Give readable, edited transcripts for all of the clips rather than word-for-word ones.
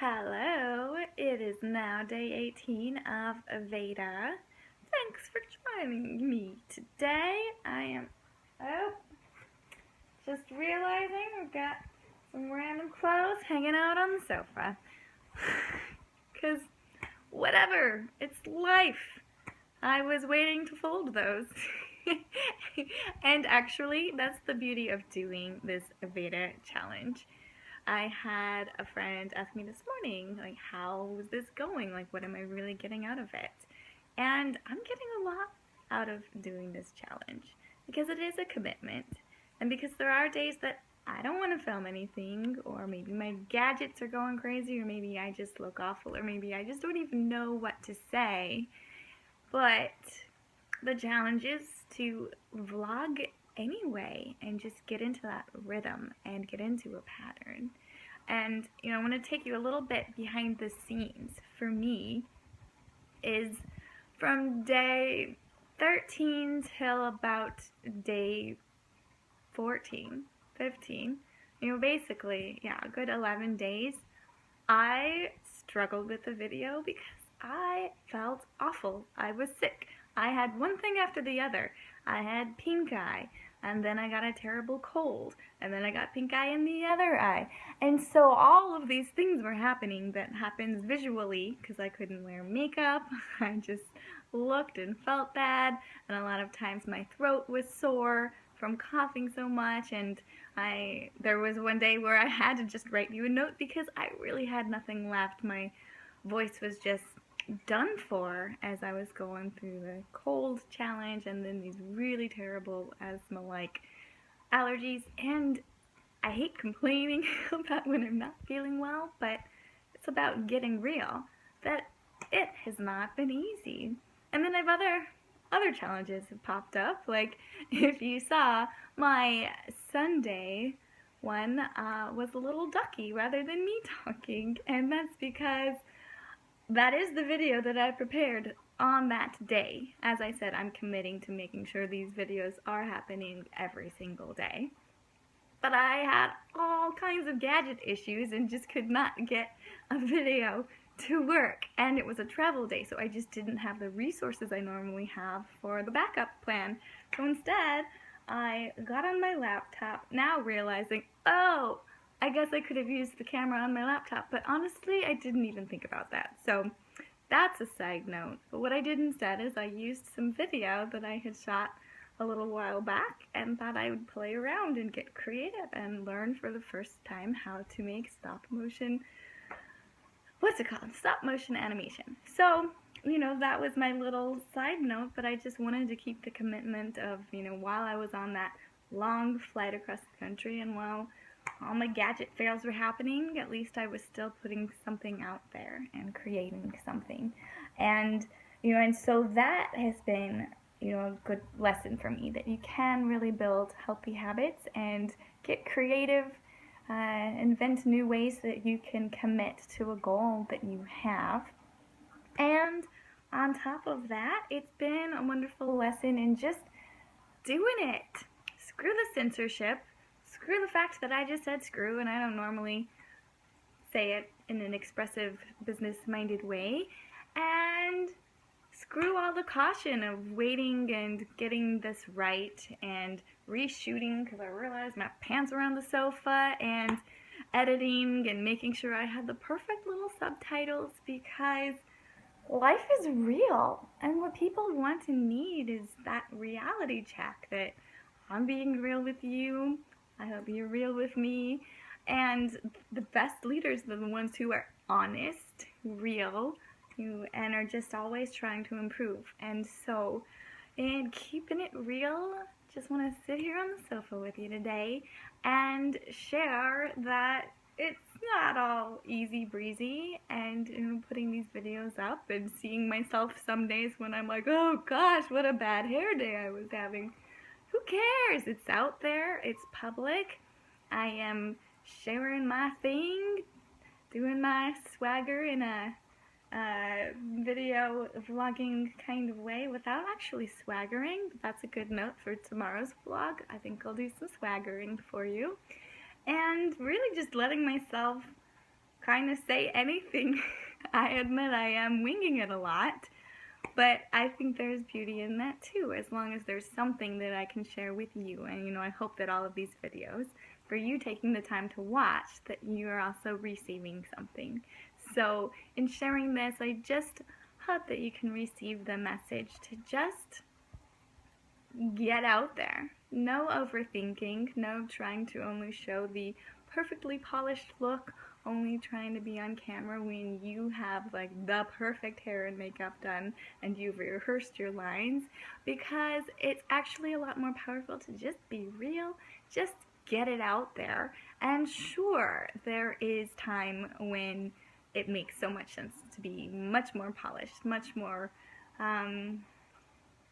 Hello, it is now day 18 of VEDA. Thanks for joining me today. I am, just realizing I've got some random clothes hanging out on the sofa. Because, whatever, it's life. I was waiting to fold those. And actually, that's the beauty of doing this VEDA challenge. I had a friend ask me this morning, like, how is this going? Like, what am I really getting out of it? And I'm getting a lot out of doing this challenge because it is a commitment, and because there are days that I don't want to film anything, or maybe my gadgets are going crazy, or maybe I just look awful, or maybe I just don't even know what to say. But the challenge is to vlog anyway and just get into that rhythm and get into a pattern. And I want to take you a little bit behind the scenes. For me, is from day 13 till about day 14, 15, basically, yeah, a good 11 days, I struggled with the video because I felt awful. I was sick. I had one thing after the other. I had pink eye, and then I got a terrible cold, and then I got pink eye in the other eye. And so all of these things were happening that happens visually because I couldn't wear makeup. I just looked and felt bad, and a lot of times my throat was sore from coughing so much, and there was one day where I had to just write you a note because I really had nothing left. My voice was just done for as I was going through the cold challenge and then these really terrible asthma-like allergies. And I hate complaining about when I'm not feeling well, but it's about getting real that it has not been easy. And then I've other challenges have popped up. Like, if you saw, my Sunday one was a little ducky rather than me talking, and that's because that is the video that I prepared on that day. As I said, I'm committing to making sure these videos are happening every single day. But I had all kinds of gadget issues and just could not get a video to work. And it was a travel day, so I just didn't have the resources I normally have for the backup plan. So instead, I got on my laptop, now realizing, oh, I guess I could have used the camera on my laptop, but honestly, I didn't even think about that. So that's a side note. But what I did instead is I used some video that I had shot a little while back and thought I would play around and get creative and learn for the first time how to make stop motion animation. So, that was my little side note, but I just wanted to keep the commitment of, while I was on that long flight across the country and while all my gadget fails were happening, at least I was still putting something out there and creating something. And, and so that has been, a good lesson for me, that you can really build healthy habits and get creative, invent new ways that you can commit to a goal that you have. And on top of that, it's been a wonderful lesson in just doing it. Screw the censorship. Screw the fact that I just said screw, and I don't normally say it in an expressive, business-minded way. And screw all the caution of waiting and getting this right and reshooting, because I realized my pants were on the sofa, and editing and making sure I had the perfect little subtitles, because life is real, and what people want and need is that reality check that I'm being real with you, I hope you're real with me, and the best leaders are the ones who are honest, real, and are just always trying to improve. And so, in keeping it real, just want to sit here on the sofa with you today and share that it's not all easy breezy, and putting these videos up and seeing myself some days when I'm like, oh gosh, what a bad hair day I was having. Who cares? It's out there, it's public, I am sharing my thing, doing my swagger in a video vlogging kind of way without actually swaggering. That's a good note for tomorrow's vlog. I think I'll do some swaggering for you. And really just letting myself kind of say anything. I admit I am winging it a lot, but I think there's beauty in that too, as long as there's something that I can share with you. And I hope that all of these videos, for you taking the time to watch, that you are also receiving something. So in sharing this, I just hope that you can receive the message to just get out there. No overthinking, no trying to only show the perfectly polished look, only trying to be on camera when you have like the perfect hair and makeup done and you've rehearsed your lines, because it's actually a lot more powerful to just be real, just get it out there. And sure, there is time when it makes so much sense to be much more polished, much more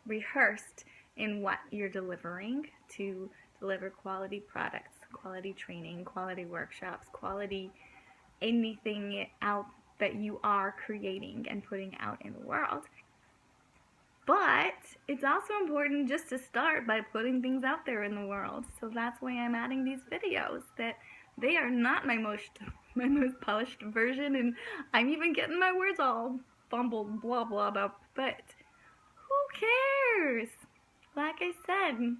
rehearsrsed in what you're delivering, to deliver quality products, quality training, quality workshops, quality anything out that you are creating and putting out in the world. But it's also important just to start by putting things out there in the world. So that's why I'm adding these videos, that they are not my most polished version, and I'm even getting my words all fumbled, blah blah blah, but who cares? Like I said,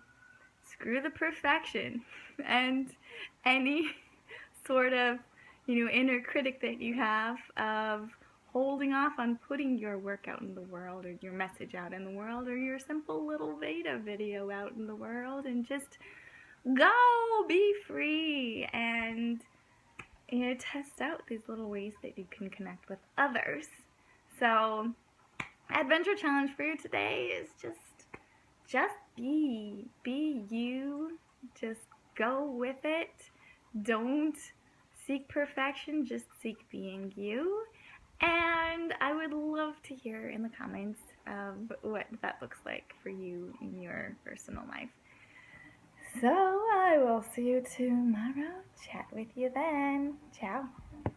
screw the perfection and any sort of, inner critic that you have of holding off on putting your work out in the world, or your message out in the world, or your simple little VEDA video out in the world, and just go, be free, and test out these little ways that you can connect with others. So adventure challenge for you today is just be you, just go with it. Don't seek perfection, just seek being you. And I would love to hear in the comments of what that looks like for you in your personal life. So I will see you tomorrow. Chat with you then. Ciao.